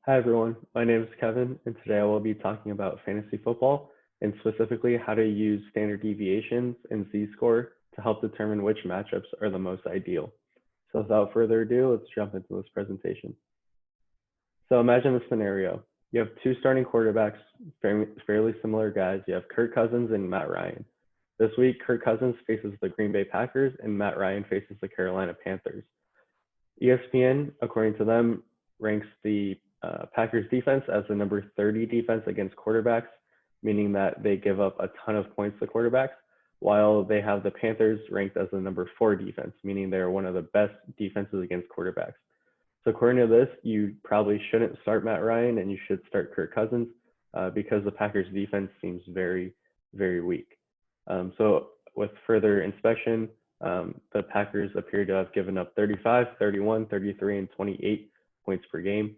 Hi everyone, my name is Kevin, and today I will be talking about fantasy football and specifically how to use standard deviations and z-score to help determine which matchups are the most ideal. So without further ado, let's jump into this presentation. So imagine a scenario. You have two starting quarterbacks, fairly similar guys. You have Kirk Cousins and Matt Ryan. This week, Kirk Cousins faces the Green Bay Packers and Matt Ryan faces the Carolina Panthers. ESPN, according to them, ranks the Packers defense as the number 30 defense against quarterbacks, meaning that they give up a ton of points to quarterbacks, while they have the Panthers ranked as the number 4 defense, meaning they're one of the best defenses against quarterbacks. So according to this, you probably shouldn't start Matt Ryan and you should start Kirk Cousins because the Packers defense seems very, very weak. So with further inspection, the Packers appear to have given up 35, 31, 33, and 28 points per game,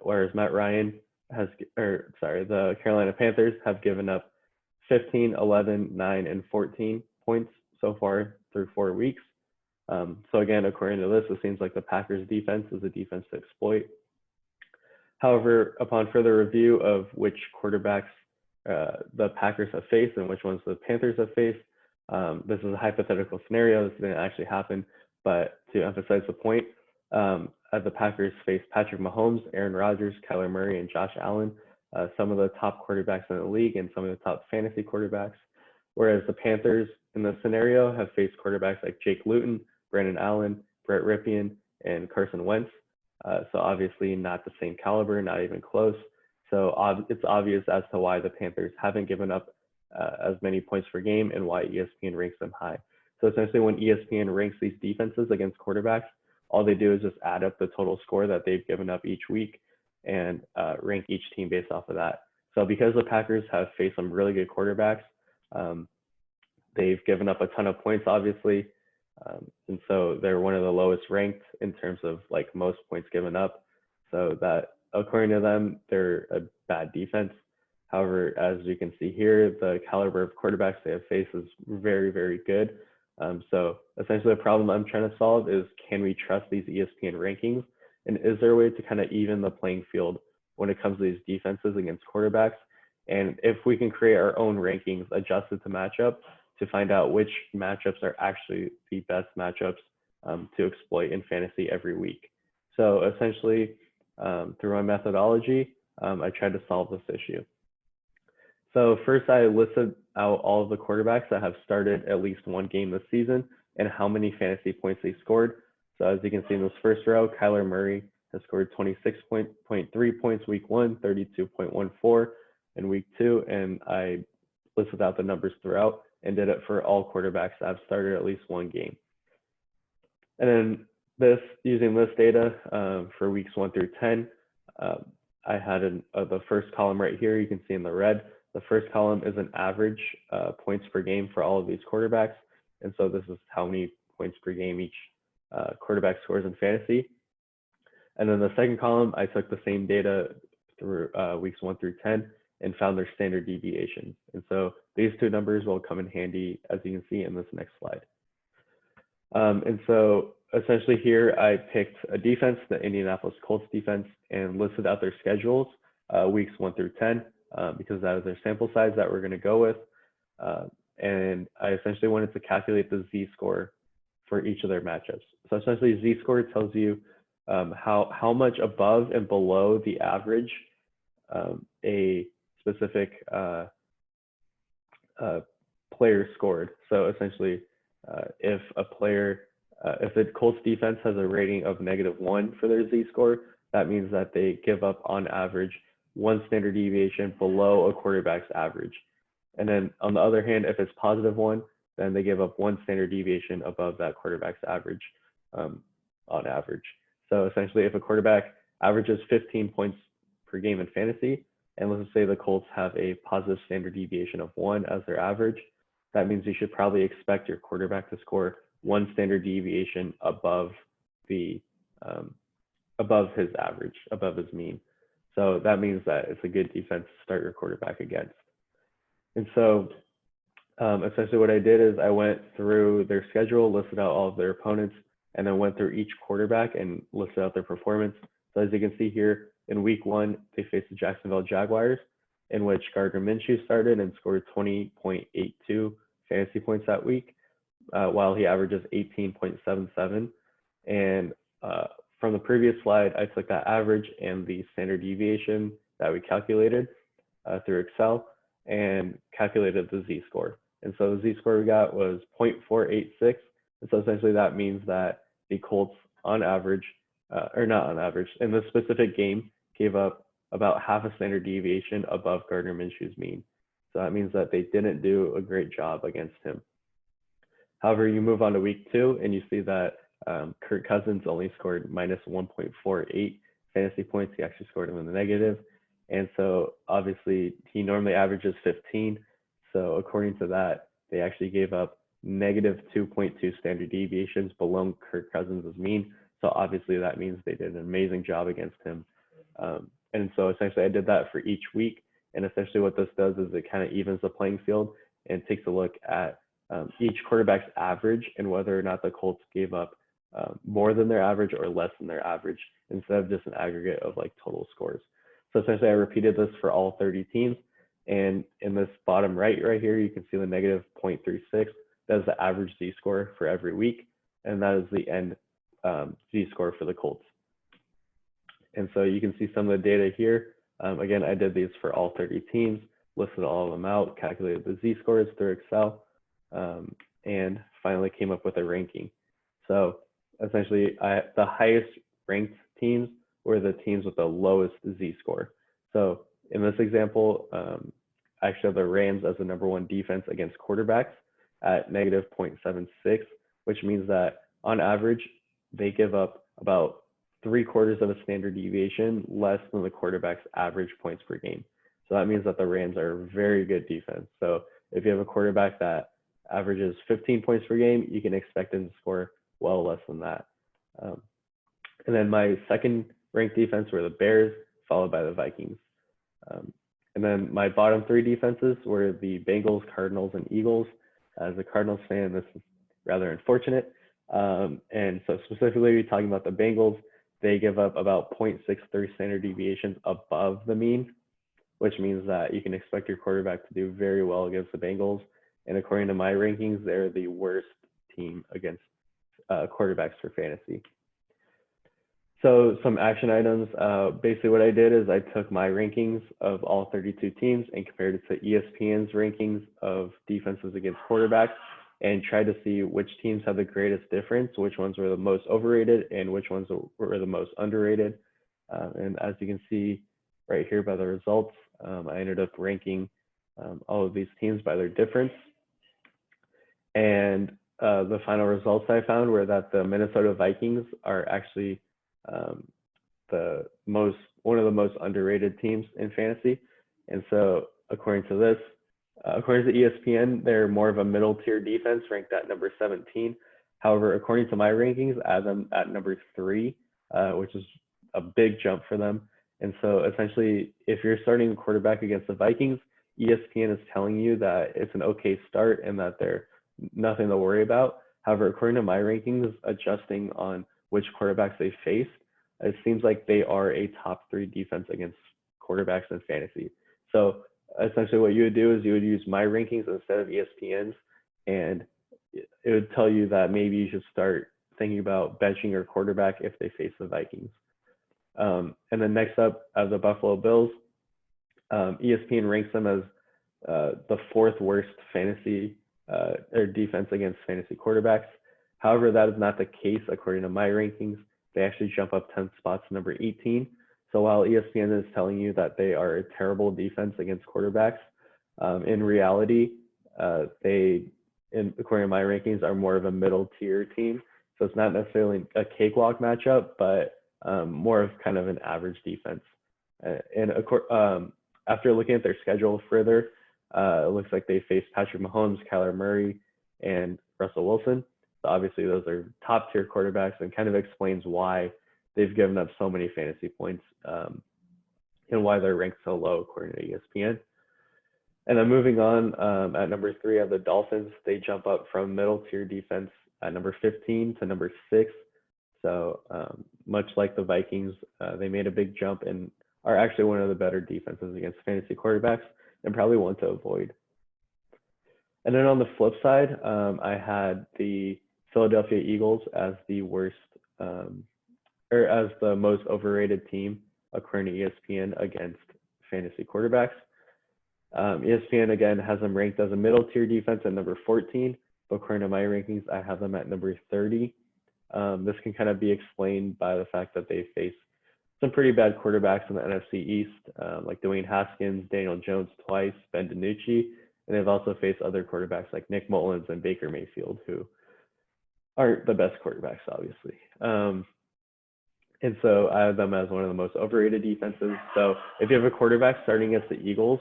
whereas the Carolina Panthers have given up 15, 11, 9, and 14 points so far through 4 weeks. So again, according to this, it seems like the Packers defense is a defense to exploit. However, upon further review of which quarterbacks the Packers have faced and which ones the Panthers have faced, this is a hypothetical scenario. This didn't actually happen, but to emphasize the point, the Packers face Patrick Mahomes, Aaron Rodgers, Kyler Murray, and Josh Allen, some of the top quarterbacks in the league and some of the top fantasy quarterbacks. Whereas the Panthers in this scenario have faced quarterbacks like Jake Luton, Brandon Allen, Brett Rypien, and Carson Wentz. So obviously not the same caliber, not even close. So it's obvious as to why the Panthers haven't given up as many points per game and why ESPN ranks them high. So essentially when ESPN ranks these defenses against quarterbacks, all they do is just add up the total score that they've given up each week and rank each team based off of that. So because the Packers have faced some really good quarterbacks, they've given up a ton of points, obviously. And so they're one of the lowest ranked in terms of like most points given up. So that according to them, they're a bad defense. However, as you can see here, the caliber of quarterbacks they have faced is very, very good. So essentially the problem I'm trying to solve is, can we trust these ESPN rankings? And is there a way to kind of even the playing field when it comes to these defenses against quarterbacks? And if we can create our own rankings adjusted to matchup to find out which matchups are actually the best matchups to exploit in fantasy every week. So essentially, through my methodology, I tried to solve this issue. So first I listed out all of the quarterbacks that have started at least one game this season and how many fantasy points they scored. So as you can see in this first row, Kyler Murray has scored 26.3 points week 1, 32.14 in week 2, and I listed out the numbers throughout and did it for all quarterbacks that have started at least one game. And then using this data for weeks 1 through 10, I had the first column right here, you can see in the red. The first column is an average points per game for all of these quarterbacks. And so this is how many points per game each quarterback scores in fantasy. And then the second column, I took the same data through weeks 1 through 10 and found their standard deviations. And so these two numbers will come in handy, as you can see in this next slide. And so essentially here, I picked a defense, the Indianapolis Colts defense, and listed out their schedules, weeks 1 through 10. Because that is their sample size that we're going to go with. And I essentially wanted to calculate the z-score for each of their matchups. So essentially z-score tells you how much above and below the average a specific player scored. So essentially if the Colts defense has a rating of -1 for their z-score, that means that they give up on average 1 standard deviation below a quarterback's average. And then on the other hand, if it's +1, then they give up 1 standard deviation above that quarterback's average on average. So essentially if a quarterback averages 15 points per game in fantasy, and let's say the Colts have a positive standard deviation of 1 as their average, that means you should probably expect your quarterback to score 1 standard deviation above his average, above his mean. So that means that it's a good defense to start your quarterback against. And so essentially what I did is I went through their schedule, listed out all of their opponents, and then went through each quarterback and listed out their performance. So as you can see here, In week 1, they faced the Jacksonville Jaguars, in which Gardner Minshew started and scored 20.82 fantasy points that week, while he averages 18.77. And from the previous slide, I took that average and the standard deviation that we calculated through Excel and calculated the z-score. And so the z-score we got was 0.486. And so essentially that means that the Colts on average, or not on average, in this specific game gave up about half a standard deviation above Gardner Minshew's mean. So that means that they didn't do a great job against him. However, you move on to week 2 and you see that Kirk Cousins only scored minus 1.48 fantasy points. He actually scored him in the negative. And so obviously he normally averages 15. So according to that, they actually gave up negative 2.2 standard deviations below Kirk Cousins' mean. So obviously that means they did an amazing job against him. And so essentially I did that for each week. And essentially what this does is it kind of evens the playing field and takes a look at each quarterback's average and whether or not the Colts gave up more than their average or less than their average instead of just an aggregate of like total scores. So essentially I repeated this for all 30 teams. And in this bottom right here, you can see the negative 0.36. That is the average z-score for every week. And that is the end z-score for the Colts. And so you can see some of the data here. Again, I did these for all 30 teams, listed all of them out, calculated the z-scores through Excel, and finally came up with a ranking. So essentially, the highest ranked teams were the teams with the lowest z-score. So in this example, I show the Rams as the #1 defense against quarterbacks at negative 0.76, which means that on average, they give up about 3/4 of a standard deviation less than the quarterback's average points per game. So that means that the Rams are a very good defense. So if you have a quarterback that averages 15 points per game, you can expect him to score well less than that. And then my second ranked defense were the Bears, followed by the Vikings. And then my bottom 3 defenses were the Bengals, Cardinals, and Eagles. As a Cardinals fan, this is rather unfortunate. And so specifically talking about the Bengals, they give up about 0.63 standard deviations above the mean, which means that you can expect your quarterback to do very well against the Bengals. And according to my rankings, they're the worst team against quarterbacks for fantasy. So some action items, basically what I did is I took my rankings of all 32 teams and compared it to ESPN's rankings of defenses against quarterbacks and tried to see which teams have the greatest difference, which ones were the most overrated and which ones were the most underrated. And as you can see right here by the results, I ended up ranking all of these teams by their difference. And the final results I found were that the Minnesota Vikings are actually one of the most underrated teams in fantasy. And so according to this, according to ESPN, they're more of a middle tier defense ranked at number 17. However, according to my rankings, I have them at number 3, which is a big jump for them. And so essentially, if you're starting a quarterback against the Vikings, ESPN is telling you that it's an okay start and that they're nothing to worry about. However, according to my rankings, adjusting on which quarterbacks they faced, it seems like they are a top 3 defense against quarterbacks in fantasy. So essentially what you would do is you would use my rankings instead of ESPN's, and it would tell you that maybe you should start thinking about benching your quarterback if they face the Vikings. And then next up, the Buffalo Bills, ESPN ranks them as the 4th worst fantasy or defense against fantasy quarterbacks. However, that is not the case according to my rankings. They actually jump up 10 spots to number 18. So while ESPN is telling you that they are a terrible defense against quarterbacks, in reality, according to my rankings, are more of a middle tier team. So it's not necessarily a cakewalk matchup, but more of kind of an average defense. And after looking at their schedule further, it looks like they face Patrick Mahomes, Kyler Murray, and Russell Wilson. So obviously those are top tier quarterbacks, and kind of explains why they've given up so many fantasy points and why they're ranked so low according to ESPN. And then moving on, at number 3 are the Dolphins. They jump up from middle tier defense at number 15 to number 6. So much like the Vikings, they made a big jump and are actually one of the better defenses against fantasy quarterbacks and probably one to avoid. And then on the flip side, I had the Philadelphia Eagles as the worst or as the most overrated team according to ESPN against fantasy quarterbacks. ESPN again has them ranked as a middle tier defense at number 14, but according to my rankings, I have them at number 30. This can kind of be explained by the fact that they face some pretty bad quarterbacks in the NFC East, like Dwayne Haskins, Daniel Jones twice, Ben DiNucci, and they've also faced other quarterbacks like Nick Mullins and Baker Mayfield, who aren't the best quarterbacks, obviously. And so I have them as one of the most overrated defenses. So if you have a quarterback starting against the Eagles,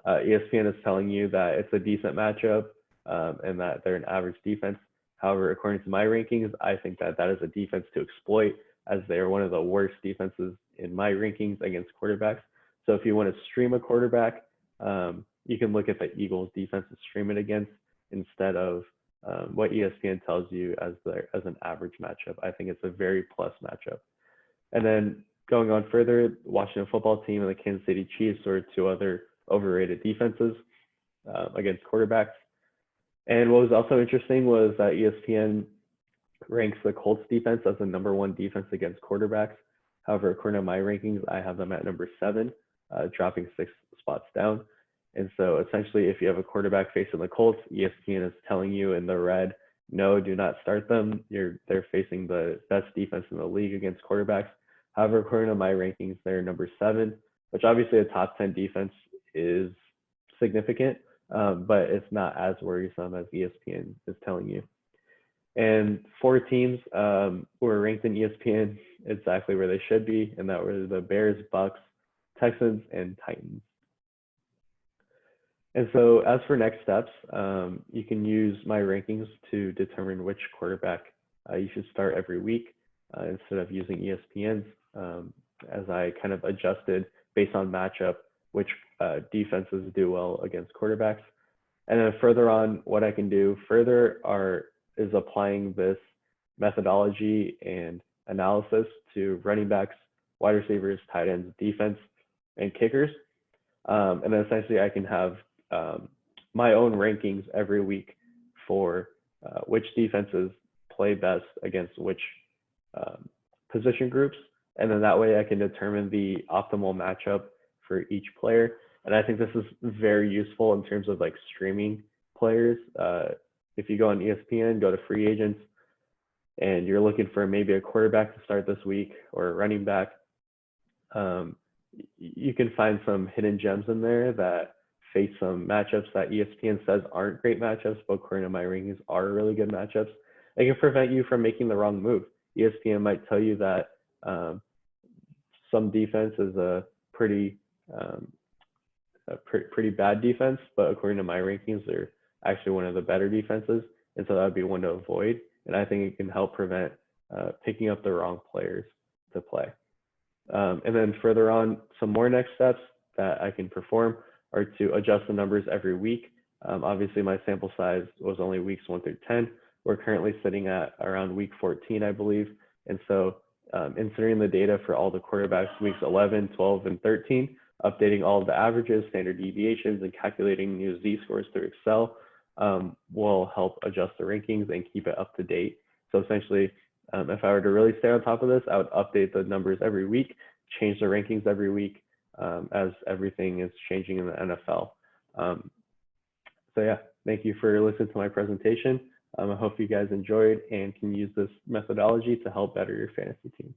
ESPN is telling you that it's a decent matchup and that they're an average defense. However, according to my rankings, I think that that is a defense to exploit, as they are one of the worst defenses in my rankings against quarterbacks. So if you want to stream a quarterback, you can look at the Eagles defense to stream it against instead of what ESPN tells you as an average matchup. I think it's a very plus matchup. And then going on further, Washington football team and the Kansas City Chiefs are two other overrated defenses against quarterbacks. And what was also interesting was that ESPN ranks the Colts defense as the #1 defense against quarterbacks. However, according to my rankings, I have them at number 7, dropping 6 spots down. And so essentially, if you have a quarterback facing the Colts, ESPN is telling you in the red, no, do not start them. They're facing the best defense in the league against quarterbacks. However, according to my rankings, they're number 7, which obviously a top 10 defense is significant, but it's not as worrisome as ESPN is telling you. And 4 teams were ranked in ESPN exactly where they should be, and that were the Bears, Bucks, Texans, and Titans. And so as for next steps, you can use my rankings to determine which quarterback you should start every week instead of using ESPN's, as I kind of adjusted based on matchup which defenses do well against quarterbacks. And then further on, what I can do further is applying this methodology and analysis to running backs, wide receivers, tight ends, defense, and kickers. And then essentially I can have my own rankings every week for which defenses play best against which position groups. And then that way I can determine the optimal matchup for each player. And I think this is very useful in terms of like streaming players. If you go on ESPN, go to free agents, and you're looking for maybe a quarterback to start this week or a running back, you can find some hidden gems in there that face some matchups that ESPN says aren't great matchups, but according to my rankings are really good matchups. They can prevent you from making the wrong move. ESPN might tell you that some defense is a pretty bad defense, but according to my rankings, they're actually one of the better defenses, and so that would be one to avoid. And I think it can help prevent picking up the wrong players to play. And then further on, some more next steps that I can perform are to adjust the numbers every week. Obviously, my sample size was only weeks 1 through 10. We're currently sitting at around week 14, I believe. And so inserting the data for all the quarterbacks weeks 11, 12, and 13, updating all of the averages, standard deviations, and calculating new Z-scores through Excel will help adjust the rankings and keep it up to date. So essentially, if I were to really stay on top of this, I would update the numbers every week, change the rankings every week as everything is changing in the NFL. So yeah, thank you for listening to my presentation. I hope you guys enjoyed and can use this methodology to help better your fantasy team.